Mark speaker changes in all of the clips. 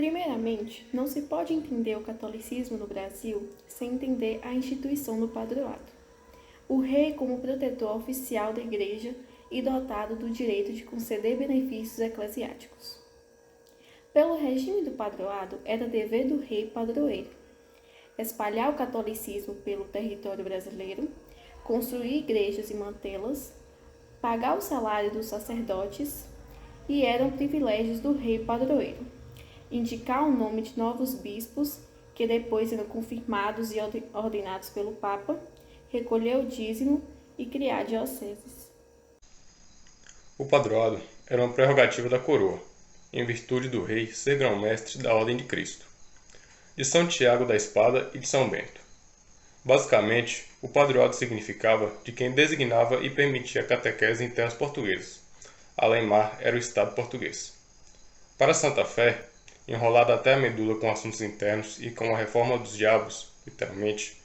Speaker 1: Primeiramente, não se pode entender o catolicismo no Brasil sem entender a instituição do padroado. O rei como protetor oficial da Igreja e dotado do direito de conceder benefícios eclesiásticos. Pelo regime do padroado, era dever do rei padroeiro espalhar o catolicismo pelo território brasileiro, construir igrejas e mantê-las, pagar o salário dos sacerdotes e eram privilégios do rei padroeiro. Indicar o nome de novos bispos, que depois eram confirmados e ordenados pelo Papa, recolher o dízimo e criar dioceses.
Speaker 2: O padroado era uma prerrogativa da coroa, em virtude do rei ser grão-mestre da Ordem de Cristo, de São Tiago da Espada e de São Bento. Basicamente, o padroado significava de quem designava e permitia a catequese em terras portuguesas. Além-mar era o Estado português. Para Santa Fé, enrolada até a medula com assuntos internos e com a reforma dos diabos, literalmente,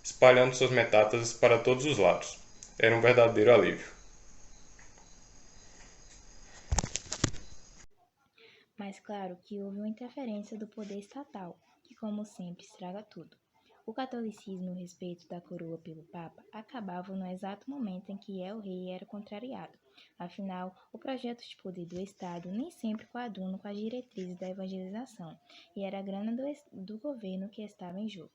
Speaker 2: espalhando suas metástases para todos os lados. Era um verdadeiro alívio.
Speaker 3: Mas claro que houve uma interferência do poder estatal, que como sempre estraga tudo. O catolicismo e o respeito da coroa pelo Papa acabavam no exato momento em que o rei era contrariado. Afinal, o projeto de poder do Estado nem sempre coaduna com as diretrizes da evangelização, e era a grana do governo que estava em jogo.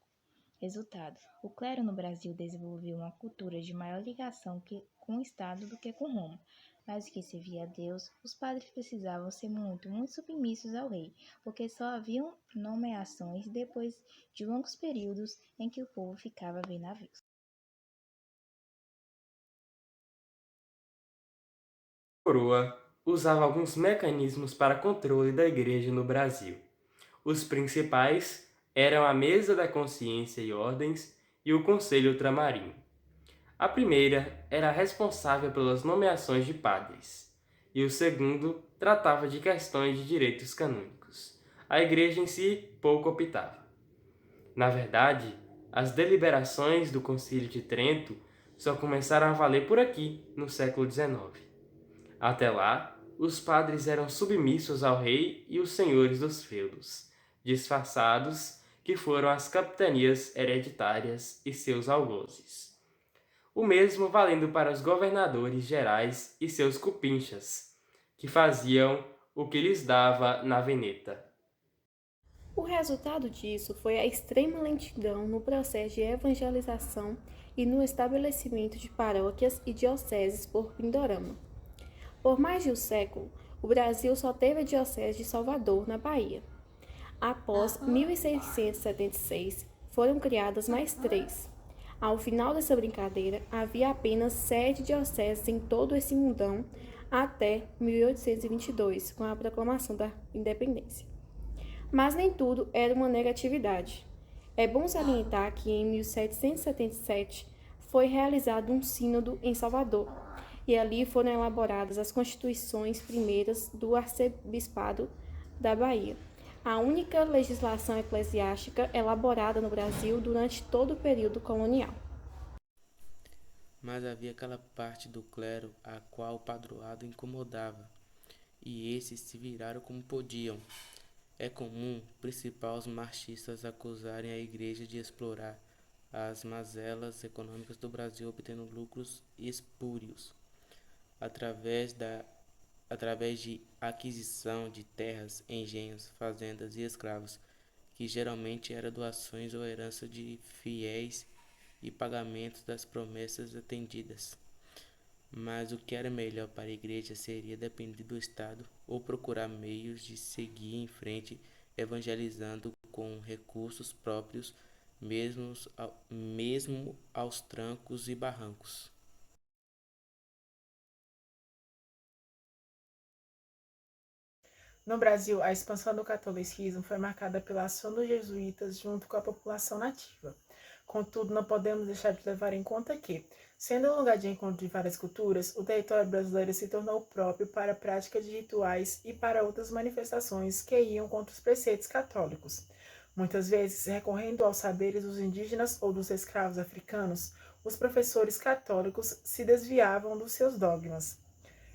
Speaker 3: Resultado: o clero no Brasil desenvolveu uma cultura de maior ligação com o Estado do que com Roma. Mas o que servia a Deus, os padres precisavam ser muito submissos ao rei, porque só haviam nomeações depois de longos períodos em que o povo ficava bem navios.
Speaker 4: A coroa usava alguns mecanismos para controle da Igreja no Brasil. Os principais eram a Mesa da Consciência e Ordens e o Conselho Ultramarinho. A primeira era responsável pelas nomeações de padres, e o segundo tratava de questões de direitos canônicos. A Igreja em si pouco optava. Na verdade, as deliberações do Concílio de Trento só começaram a valer por aqui, no século XIX. Até lá, os padres eram submissos ao rei e os senhores dos feudos, disfarçados que foram as capitanias hereditárias e seus algozes. O mesmo valendo para os governadores gerais e seus cupinchas, que faziam o que lhes dava na veneta.
Speaker 1: O resultado disso foi a extrema lentidão no processo de evangelização e no estabelecimento de paróquias e dioceses por Pindorama. Por mais de um século, o Brasil só teve a diocese de Salvador, na Bahia. Após 1676, foram criadas mais 3. Ao final dessa brincadeira, havia apenas 7 dioceses em todo esse mundão até 1822, com a proclamação da independência. Mas nem tudo era uma negatividade. É bom salientar que em 1777 foi realizado um sínodo em Salvador, e ali foram elaboradas as constituições primeiras do arcebispado da Bahia, a única legislação eclesiástica elaborada no Brasil durante todo o período colonial.
Speaker 5: Mas havia aquela parte do clero a qual o padroado incomodava, e esses se viraram como podiam. É comum, principal, os marxistas acusarem a Igreja de explorar as mazelas econômicas do Brasil, obtendo lucros espúrios através de aquisição de terras, engenhos, fazendas e escravos, que geralmente eram doações ou herança de fiéis e pagamentos das promessas atendidas. Mas o que era melhor para a Igreja seria depender do Estado ou procurar meios de seguir em frente evangelizando com recursos próprios, mesmo aos trancos e barrancos.
Speaker 6: No Brasil, a expansão do catolicismo foi marcada pela ação dos jesuítas junto com a população nativa. Contudo, não podemos deixar de levar em conta que, sendo um lugar de encontro de várias culturas, o território brasileiro se tornou próprio para a prática de rituais e para outras manifestações que iam contra os preceitos católicos. Muitas vezes, recorrendo aos saberes dos indígenas ou dos escravos africanos, os professores católicos se desviavam dos seus dogmas.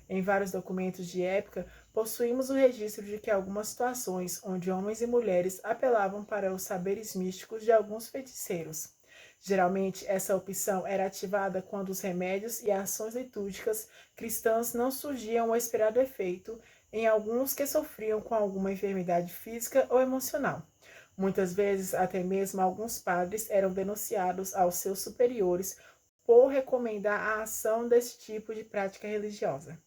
Speaker 6: Em vários documentos de época, possuímos o registro de que algumas situações onde homens e mulheres apelavam para os saberes místicos de alguns feiticeiros. Geralmente, essa opção era ativada quando os remédios e ações litúrgicas cristãs não surgiam o esperado efeito em alguns que sofriam com alguma enfermidade física ou emocional. Muitas vezes, até mesmo alguns padres eram denunciados aos seus superiores por recomendar a ação desse tipo de prática religiosa.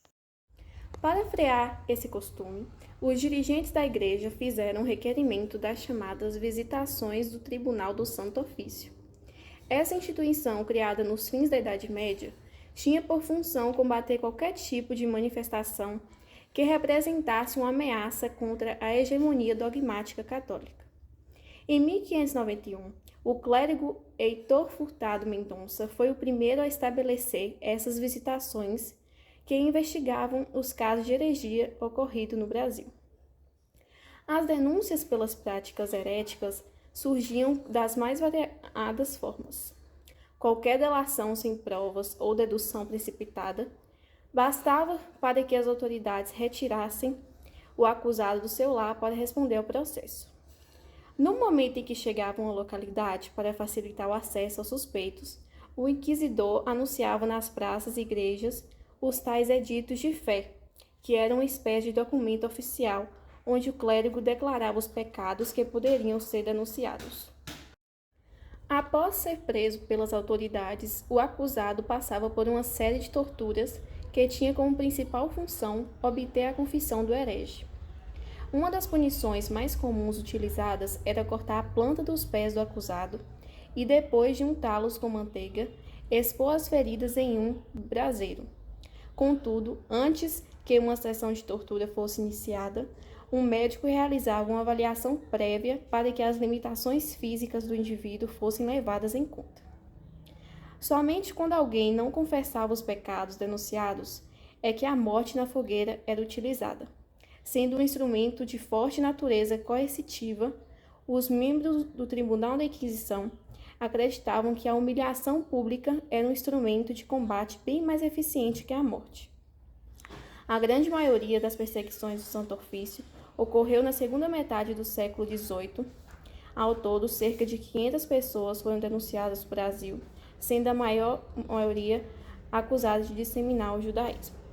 Speaker 1: Para frear esse costume, os dirigentes da igreja fizeram um requerimento das chamadas visitações do Tribunal do Santo Ofício. Essa instituição, criada nos fins da Idade Média, tinha por função combater qualquer tipo de manifestação que representasse uma ameaça contra a hegemonia dogmática católica. Em 1591, o clérigo Heitor Furtado Mendonça foi o primeiro a estabelecer essas visitações que investigavam os casos de heresia ocorridos no Brasil. As denúncias pelas práticas heréticas surgiam das mais variadas formas. Qualquer delação sem provas ou dedução precipitada bastava para que as autoridades retirassem o acusado do seu lar para responder ao processo. No momento em que chegavam à localidade para facilitar o acesso aos suspeitos, o inquisidor anunciava nas praças e igrejas os tais editos de fé, que eram uma espécie de documento oficial onde o clérigo declarava os pecados que poderiam ser denunciados. Após ser preso pelas autoridades, o acusado passava por uma série de torturas que tinha como principal função obter a confissão do herege. Uma das punições mais comuns utilizadas era cortar a planta dos pés do acusado e, depois de untá-los com manteiga, expor as feridas em um braseiro. Contudo, antes que uma sessão de tortura fosse iniciada, um médico realizava uma avaliação prévia para que as limitações físicas do indivíduo fossem levadas em conta. Somente quando alguém não confessava os pecados denunciados é que a morte na fogueira era utilizada. Sendo um instrumento de forte natureza coercitiva, os membros do Tribunal da Inquisição acreditavam que a humilhação pública era um instrumento de combate bem mais eficiente que a morte. A grande maioria das perseguições do Santo Ofício ocorreu na segunda metade do século XVIII. Ao todo, cerca de 500 pessoas foram denunciadas no Brasil, sendo a maioria acusadas de disseminar o judaísmo.